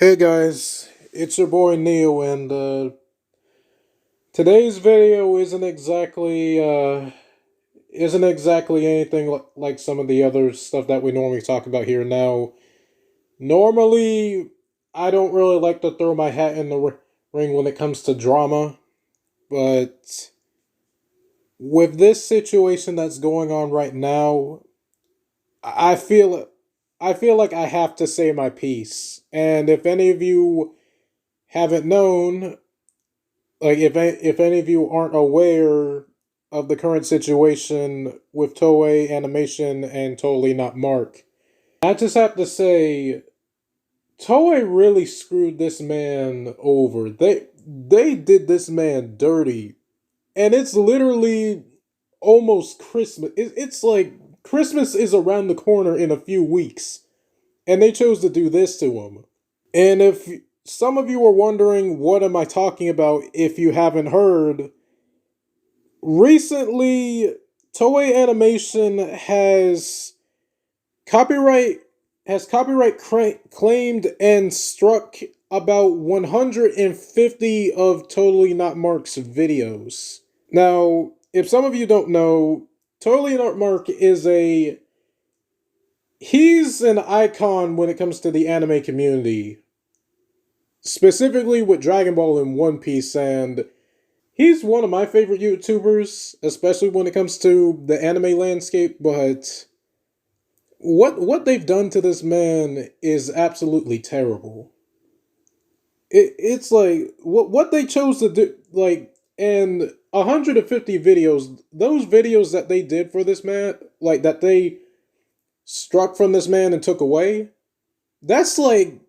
Hey guys, it's your boy Neo, and today's video isn't exactly anything like some of the other stuff that we normally talk about here. Now, normally I don't really like to throw my hat in the ring when it comes to drama, but with this situation that's going on right now, I feel I feel like I have to say my piece. And if any of you haven't known, like if any of you aren't aware of the current situation with Toei Animation and TotallyNotMark, I just have to say Toei really screwed this man over. They did this man dirty, and it's literally almost Christmas. It's like Christmas is around the corner in a few weeks, and they chose to do this to him. And if some of you are wondering what am I talking about if you haven't heard, recently Toei Animation copyright claimed and struck about 150 of Totally Not Mark's videos. Now, if some of you don't know, Totally Not Mark he's an icon when it comes to the anime community, specifically with Dragon Ball and One Piece, and he's one of my favorite YouTubers, especially when it comes to the anime landscape. But what they've done to this man is absolutely terrible. It's like what they chose to do, like, and 150 videos, those videos that they did for this man, like that they struck from this man and took away. That's like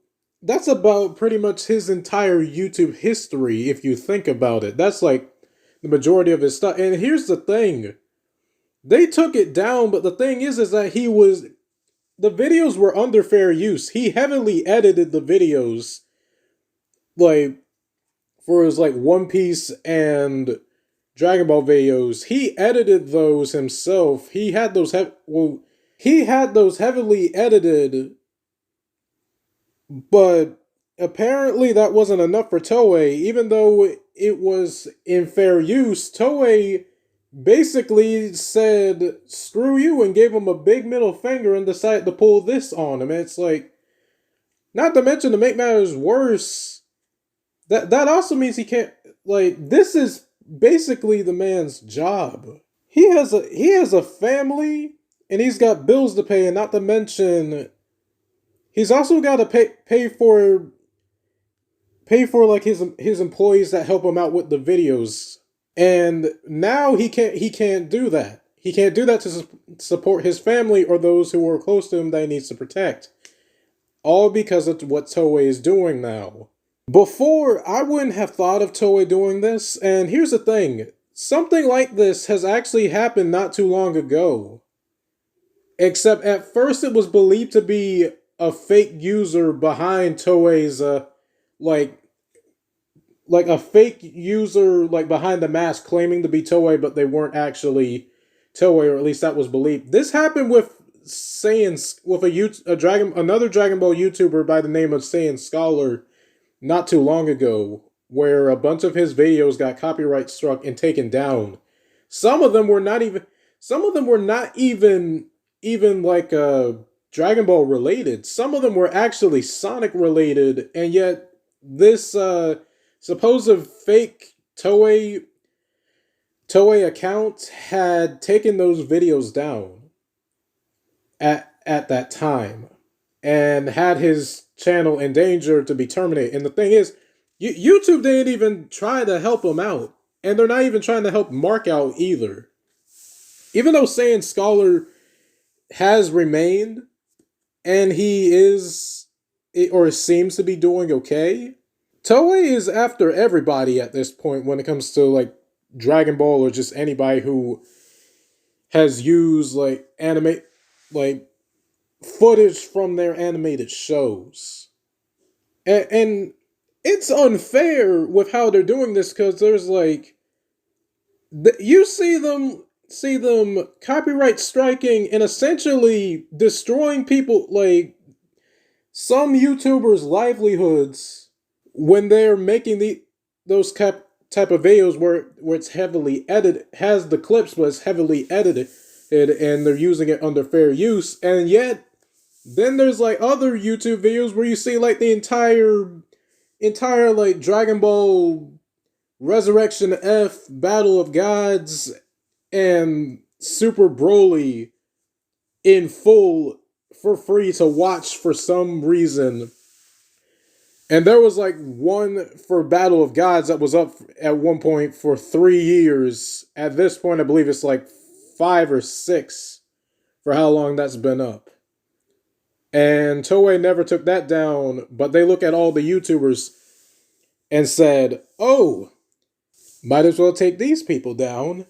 that's about pretty much his entire YouTube history if you think about it. That's like the majority of his stuff. And here's the thing. They took it down, but the thing is that the videos were under fair use. He heavily edited the videos, like for his like One Piece and Dragon Ball videos. He edited those himself. He had those heavily edited, but apparently that wasn't enough for Toei. Even though it was in fair use, Toei basically said screw you and gave him a big middle finger and decided to pull this on him. And it's like, not to mention, to make matters worse, that also means he can't, like, this is basically the man's job. He has a family, and he's got bills to pay, and not to mention he's also got to pay for like his employees that help him out with the videos. And now he can't do that. He can't do that to support his family or those who are close to him that he needs to protect. All because of what Toei is doing now. Before, I wouldn't have thought of Toei doing this, and here's the thing. Something like this has actually happened not too long ago. Except at first it was believed to be a fake user behind Toei's like like a fake user like behind the mask claiming to be Toei, but they weren't actually Toei, or at least that was believed. This happened with another Dragon Ball YouTuber by the name of Saiyan Scholar not too long ago, where a bunch of his videos got copyright struck and taken down. Some of them were not even even like Dragon Ball related. Some of them were actually Sonic related, and yet this supposed fake Toei account had taken those videos down at that time and had his channel in danger to be terminated. And the thing is, YouTube didn't even try to help him out, and they're not even trying to help Mark out either. Even though Saiyan Scholar has remained, and he is or seems to be doing okay, Toei is after everybody at this point when it comes to like Dragon Ball or just anybody who has used like like footage from their animated shows. And it's unfair with how they're doing this, because there's like you see them copyright striking and essentially destroying people, like some YouTubers' livelihoods when they're making those type of videos where it's heavily edited, has the clips but it's heavily edited, and they're using it under fair use, and yet then there's like other YouTube videos where you see like the entire like Dragon Ball Resurrection F Battle of Gods and Super Broly in full for free to watch for some reason. And there was like one for Battle of Gods that was up at one point for 3 years. At this point, I believe it's like 5 or 6 for how long that's been up. And Toei never took that down, but they look at all the YouTubers and said, oh, might as well take these people down.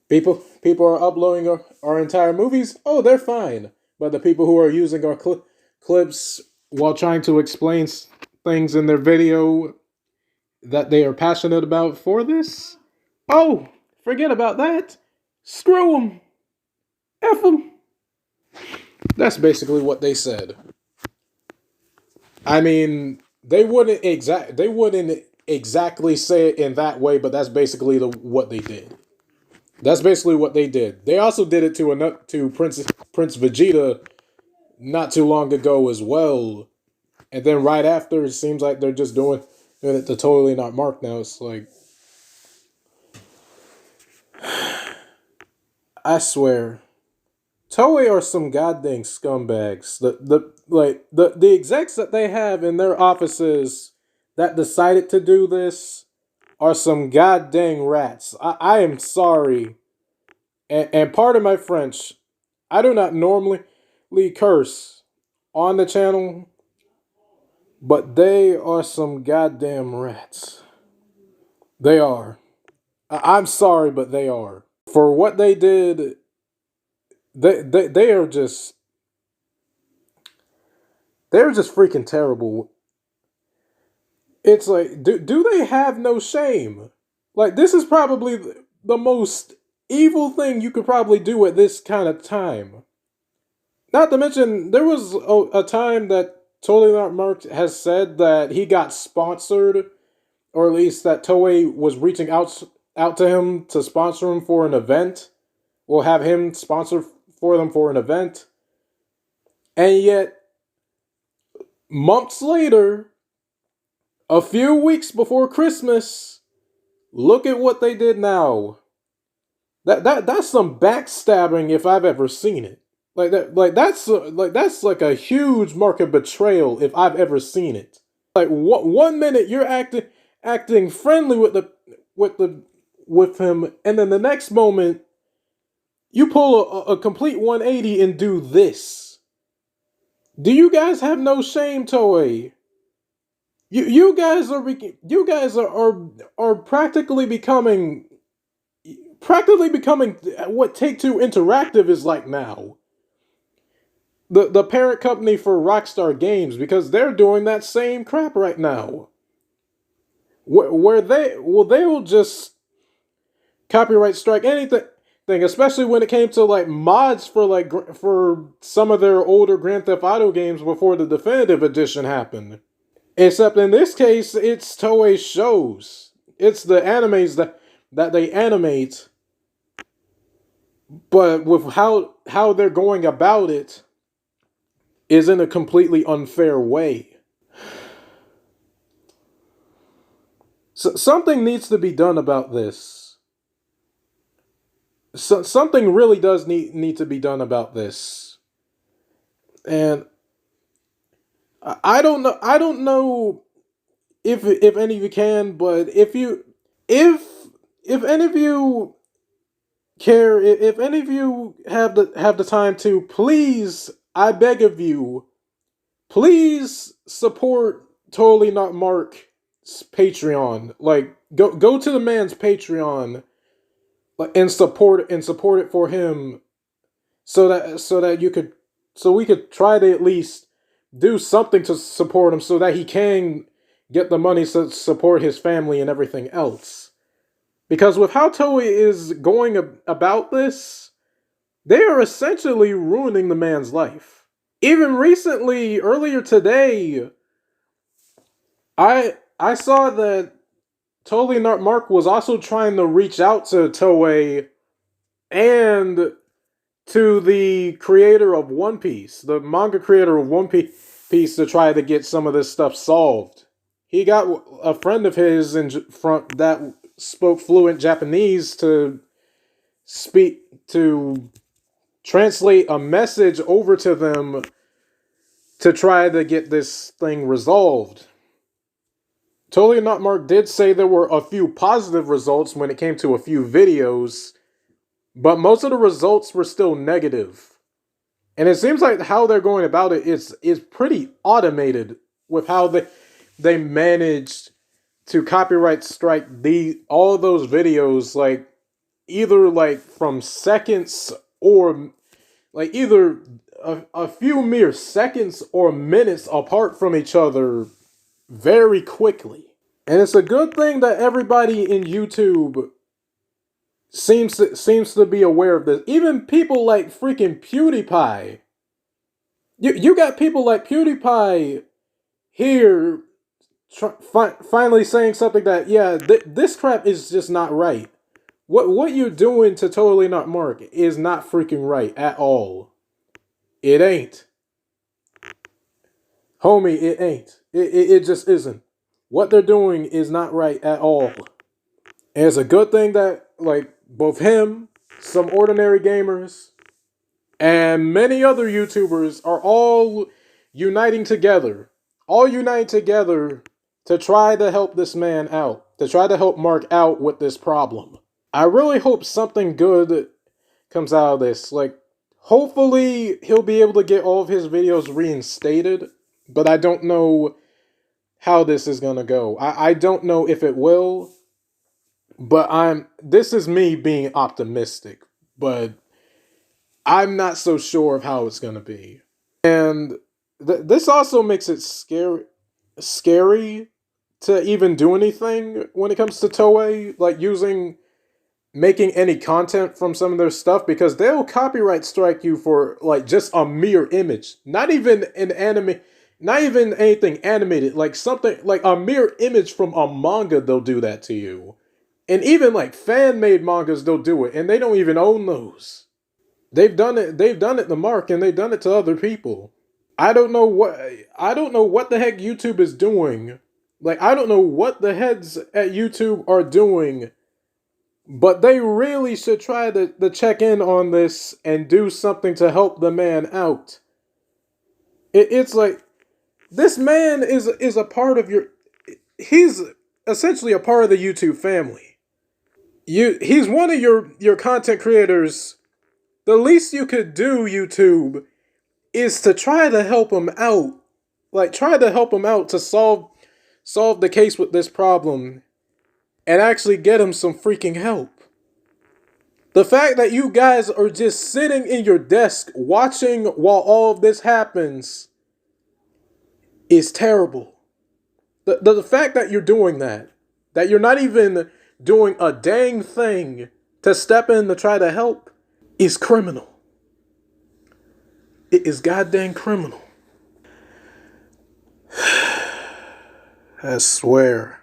People are uploading our entire movies. Oh, they're fine. But the people who are using our clips while trying to explain things in their video that they are passionate about for this, oh, forget about that. Screw them. F them. That's basically what they said. I mean, they wouldn't exactly say it in that way, but that's basically what they did. That's basically what they did. They also did it to Prince Vegeta not too long ago as well. And then right after, it seems like they're just doing it to TotallyNotMark now. It's like, I swear, Toei are some goddamn scumbags. The execs that they have in their offices that decided to do this are some goddamn rats. I am sorry. And pardon my French, I do not normally curse on the channel, but they are some goddamn rats. They are. I'm sorry, but they are. For what they did, they are just... they're just freaking terrible. It's like, do they have no shame? Like, this is probably the most evil thing you could probably do at this kind of time. Not to mention, there was a time that TotallyNotMark has said that he got sponsored, or at least that Toei was reaching out to him to sponsor him for an event. Will have him sponsor for them for an event. And yet, months later, a few weeks before Christmas, look at what they did now. That's some backstabbing if I've ever seen it. That's like a huge mark of betrayal if I've ever seen it. Like one minute you're acting friendly with him, and then the next moment you pull a complete 180 and do this. Do you guys have no shame, Toei? You guys are practically becoming what Take-Two Interactive is like now. The parent company for Rockstar Games, because they're doing that same crap right now. Where they'll just copyright strike anything, especially when it came to like mods for some of their older Grand Theft Auto games before the definitive edition happened. Except in this case, it's Toei shows. It's the animes that they animate. But with how they're going about it is in a completely unfair way. So, something needs to be done about this. Something really does need to be done about this. And I don't know if any of you can, but if any of you care, if any of you have the time to, please, I beg of you, please support TotallyNotMark's Patreon. Like, go to the man's Patreon and support it for him, so we could try to at least do something to support him, so that he can get the money to support his family and everything else. Because with how Toei is going about this, they are essentially ruining the man's life. Even recently, earlier today, I saw that TotallyNotMark was also trying to reach out to Toei and to the creator of One Piece, the manga creator of One Piece, to try to get some of this stuff solved. He got a friend of his in front that spoke fluent Japanese to speak to translate a message over to them to try to get this thing resolved. TotallyNotMark did say there were a few positive results when it came to a few videos, but most of the results were still negative. And it seems like how they're going about it is pretty automated with how they managed to copyright strike the all those videos, like either like from seconds or like either a few mere seconds or minutes apart from each other very quickly. And it's a good thing that everybody in YouTube seems to be aware of this. Even people like freaking PewDiePie. You got people like PewDiePie here finally saying something that, yeah, this crap is just not right. What you're doing to TotallyNotMark is not freaking right at all. It ain't. Homie, it ain't. It just isn't. What they're doing is not right at all. And it's a good thing that, like, both him, some ordinary gamers, and many other YouTubers are all uniting together. All uniting together to try to help this man out. To try to help Mark out with this problem. I really hope something good comes out of this. Like, hopefully he'll be able to get all of his videos reinstated. But I don't know how this is gonna go. I don't know if it will. But this is me being optimistic. But I'm not so sure of how it's gonna be. And this also makes it scary to even do anything when it comes to Toei, like making any content from some of their stuff, because they'll copyright strike you for like just a mere image, not even an anime, not even anything animated, like something like a mere image from a manga. They'll do that to you, and even like fan made mangas, they'll do it, and they don't even own those. They've done it. They've done it to Mark, and they've done it to other people. I don't know what the heck YouTube is doing. Like, I don't know what the heads at YouTube are doing, but they really should try to check in on this and do something to help the man out. It's like this man is a part of your. He's essentially a part of the YouTube family. He's one of your content creators. The least you could do, YouTube, is to try to help him out. Like, try to help him out to solve the case with this problem and actually get him some freaking help. The fact that you guys are just sitting in your desk watching while all of this happens is terrible. The fact that you're doing that you're not even doing a dang thing to step in to try to help, is criminal. It is goddamn criminal. I swear.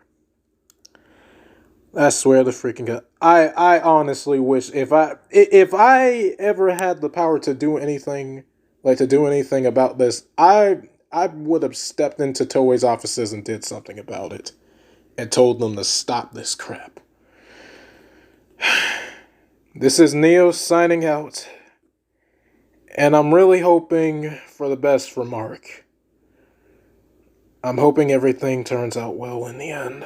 I swear to freaking God. I honestly wish if I ever had the power to do anything, like to do anything about this, I would have stepped into Toei's offices and did something about it and told them to stop this crap. This is Neo signing out, and I'm really hoping for the best for Mark. I'm hoping everything turns out well in the end.